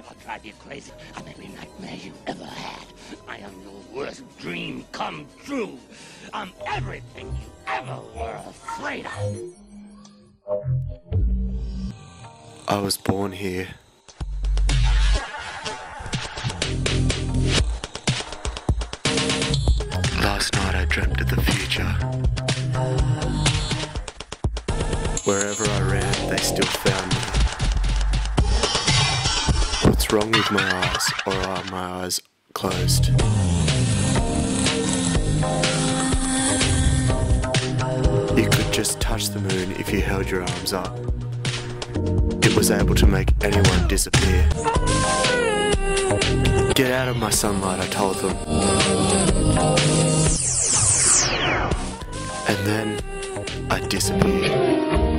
I'll drive you crazy. I'm every nightmare you ever had. I am your worst dream come true. I'm everything you ever were afraid of. I was born here. Last night I dreamt of the future. Wherever I ran, they still found me. What's wrong with my eyes, or are my eyes closed? You could just touch the moon if you held your arms up. It was able to make anyone disappear. Get out of my sunlight, I told them. And then I disappeared.